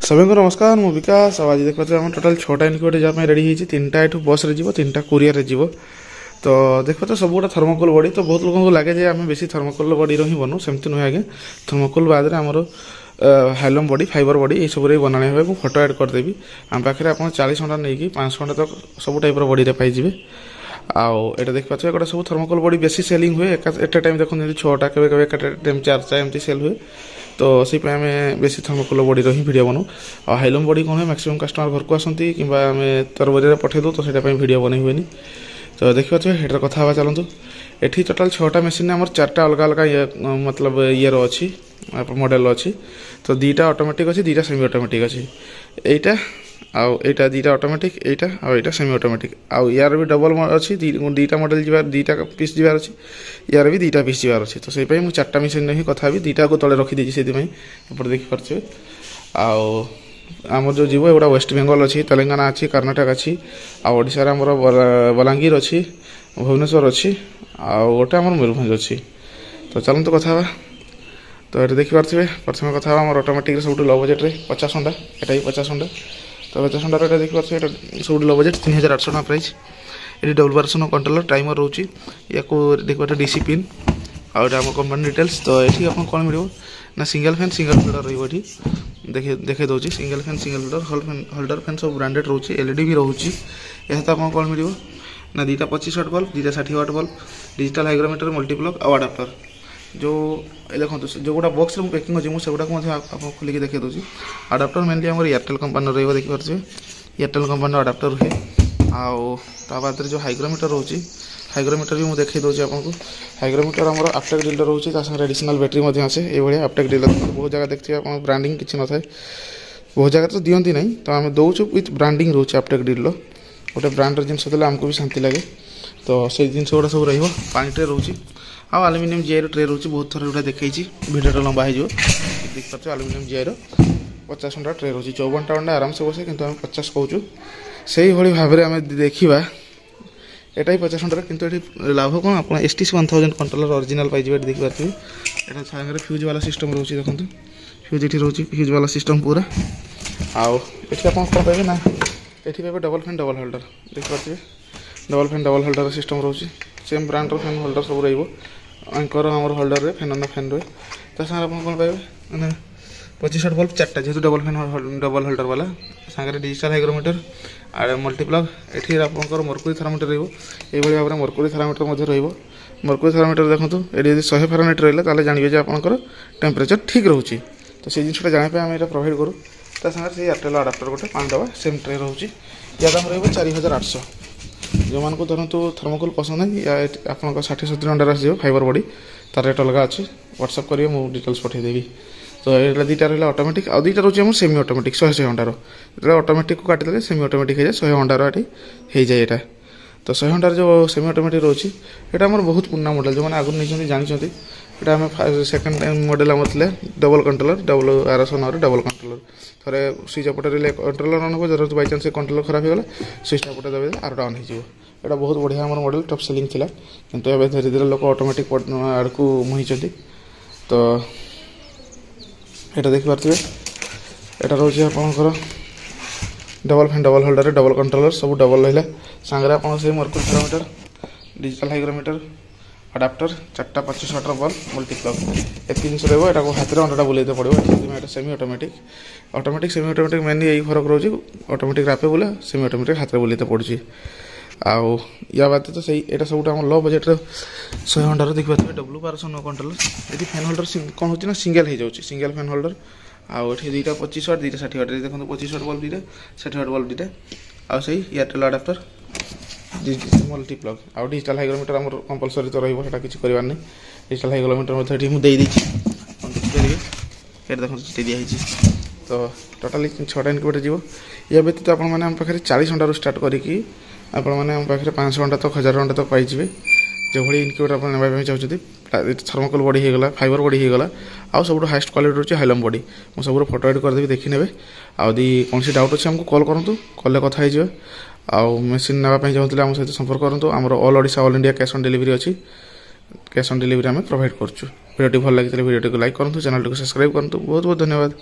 सभी को नमस्कार मु विकास आज देखते आम टोटाल 6टा इनक्यूबेटर जहाँ रेडी होती 3टा यू बस रे जीव 3टा कुरियर रे जीव तो देखो तो सब गोटा थर्मोकोल बॉडी तो बहुत लोगों को लगे जे आम बेसी थर्मोकोल बॉडी ही बनू सेमती नुहे आगे थर्मोकोल बाद आमर हाइलम बॉडी फाइबर बॉडी ये सब बनाने हुए मुझे फोटो एड करदेवी आम पाखे आप 40 घंटा नहीं 500 घंटा तक सब टाइप बॉडी पाइबे आउ एटा देख पाथे गोटे सब थर्मोकोल बॉडी बेसी सेलिंग हुए एट टाइम देखो 6टा केवे टाइम 4टा एमती सेल हुए तो से आम बेसी थर्मोकोल बॉडी ही भिडियो बनू आ हाइलम बॉडी कौन है मैक्सिमम कस्टमर घर को आसती कि आम तरबरी पठे दो तो से भिडियो बन हुए तो देखिए हेटर कथा चलतु एठी टोटाल 6टा मेसीन आम 4टा अलग अलग मतलब इयर अच्छी मॉडल अच्छी तो 2टा ऑटोमेटिक अच्छी 2टा सेमी ऑटोमेटिक अच्छी एटा आउ एटा 2टा ऑटोमेटिक एटा आउ एटा सेमी ऑटोमेटिक आउ यार भी डबल अच्छी 2टा मॉडल जीवार 2टा पीस जीवार अच्छी यार भी 2टा पीस जीवार अच्छी तो से मुझे 4टा मेसीन ही कथा भी 2टा को तले रखी से एपटे देखिपे आउ आम जो जीव एगुड़ा वेस्ट बेंगल अच्छी तेलंगाना अच्छी कर्नाटक अच्छी आशार आमर बलांगीर अच्छी भुवनेश्वर अच्छी आउ गोटे आम मयूरभंज अच्छी तो चलते कथा तो ये देखिपे प्रथम कथा आम ऑटोमेटिक सब लो बजेट 50 घंटा यहाँ 50 घंटा तो 50 घंटा ये देखिए सब लो बजेट 3800 टका प्राइस ये डबल वर्सन कंट्रोलर टाइमर रोचे या देखिए डीसी पिन आम कंपनी डिटेल्स तो ये आप कौन मिले ना सिंगल फैन सिंगल होल्डर रही देखे दूसरी single fan single holder fan सब ब्रांडेड रोचे एलईडी भी रोचे यह तो आपको कौन मिले ना 2टा 25 वाट बल्ब 2टा 60 watt bulb digital hygrometer multiplug और अडाप्टर जो देखो जो गोटा बॉक्स में पैकिंग अच्छे मुझे आपको खोलिक देखे दूसरी अडाप्टर मेनली आम एयरटेल कंपानी रही देखिए एयरटेल कंपानी अडाप्टर रुहे आउ बाद जो हाइग्रोमीटर रोचे हाइग्रोमीटर भी मुझे देखे दूसरी आपको हाइग्रोमीटर आम अपटेक डीलर रोचे एडिशनल बैटेरी आसे ये अपटेक डीलर बहुत जगह देखते हैं ब्रांडिंग किसी न था बहुत जगह तो दिखती ना तो आम दौचु विथ ब्रांडिंग रोचे अपटेक डीलर गोटे ब्रांडर जिन देते आमको भी शांति लगे तो से जिन गुड़ा सब रही ट्रे रोचे आउ आलुमिनियम जीआई ट्रे रोचे बहुत थर गुड़ा देखी भिडियो लंबा हो देखिए आलुमिनियम जीआई 50 घंटा ट्रे रोचे 54टा अंडा आराम से बसे किंतु 50 कहूँ से भाव में आम देखा एटा ही 50 घंटा किंतु ये लाभ कौन आप STC 1000 कंट्रोलर ओरिजिनल पाइबे देखिए यहाँ सागर फ्यूज वाला सिस्टम रोचे देखो फ्यूज ये रोचे फ्यूज वाला सिस्टम पूरा आउ ये आप कौन पाइबे ना ये पाइबे डबल फैन डबल होल्डर देखिए double fan double holder system रोचे सेम ब्रांडर फैन होल्डर सब रंकर आमर होल्डर फैन ऑन फैन रे तो सागर आप कौन पाइबे मैंने 25 वाट बल्ब 4टा जेहतु डबल फैन डबल होल्डर वाला सागर डिजिटल हाइग्रोमीटर आड़ मल्टीप्लग ये आपंकर मर्कुरी थर्मोमीटर रही भाव में मर्कुरी थर्मोमीटर मर्कुरी थर्मोमीटर देखो ये 100 फारेनहाइट रहा जानवे जे आपंकर टेम्परेचर ठीक रोचे तो से जिनटा जानापी आम ये प्रोवाइड करूँ ता सागर से एयरटेल अडाप्टर गोटे 5 डबा सेम ट्रे रोचे या दाम रही 4800 जो मान को धरतु थर्मोकोल पसंद है या आप 60-70 घंटा आसो फाइबर बॉडी तार रेट अलग अच्छे व्हाट्सअप करेंगे मुझे डिटेल्स पठेदेवी तो ये 2टा रहा ऑटोमेटिक आ 2टा रोचे सेमी ऑटोमेटिक 100 घंटार जो ऑटोमेटिक को काटिदेले सेमी ऑटोमेटिक हो जाए 100 घंटार हो जाए यहाँ तो 100 घंटार जो सेमी ऑटोमेटिक रोचे यहाँ आम बहुत पुराना मॉडल जो मैंने आगुरी नहीं जानते यहाँ आम सेकेंड टाइम मॉडल आम थे डबल कंट्रोलर डबल आरएस नाम डबल कंट्रोलर थे स्विच अपटे कंट्रोलर अन हो जरूरत बाई चान्स कंट्रोलर खराब होगा स्विच अपटे दबे आरटा अन हो यहाँ बहुत बढ़िया आम मॉडल टॉप सेलिंग थिला किंतु एबे धीरे धीरे लोक ऑटोमेटिक आड़ को मुहिंचंती तो यहाँ देखिपे यहाँ रोचे आपंकर double fan double holder double controller सब डबल रहा सांगे आप mercury thermometer digital hygrometer adapter 4टा 25 वाट बल्ब मल्टीप्लग ये जिन रहा हाथ में अंडा बुलाते पड़ो ये semi automatic automatic semi automatic mainly यही फरक रोचे ऑटोमेटिक रापे बुला सेमी ऑटोमेटिक हाथ में बुलाते पड़ुची आउ या बाद तो सही यहाँ सब आम लो बजेट 100 घंटार देखिए W1209 कंट्रोलर ये फैन होल्डर कौन होती ना सिंगल हो जाए सिंगल फैन होल्डर आउ ये 2टा 25 वाट 2टा 60 वाट देखो 25 वाट बल्ब 2टा 60 वाट बल्ब 2टा आउ सही एयरटेल अडाप्टर मल्टीप्लग आउ डिजिटल हाइग्रोमीटर आम कंपलसरी तो रहा किसी करार नहीं डिजिटल हाइग्रोमीटर मुझे मुझे देखिए ये देखो दिखाई तो टोटाली 6टा इनक्यूबेटर जीव या व्यतीत आप 40 घंटा स्टार्ट करके आम पाखे 500 घंटा तक 1000 घंटा तक पाइबे जो भाई इनक्यूबेटर आप नापी चाहते थर्मोकोल बॉडी होगा फाइबर बॉडी होगा आउ सब हाइस्ट क्वालिटी रोचे हाइलम बॉडी मुझे सब फोटो एड करदेवी देखी ने आदि कौन डाउट अच्छे आमको कॉल करूँ कल कथा हो आउ मेसीन नापी चाहते आम सहित संपर्क करूँ आमर all Odisha all India cash on delivery अच्छी कैश ऑन डिलीवरी आम प्रोवाइड करूँ वीडियो भल लगी वीडियो को लाइक करूँ चैनल को सब्सक्राइब करूँ बहुत बहुत धन्यवाद।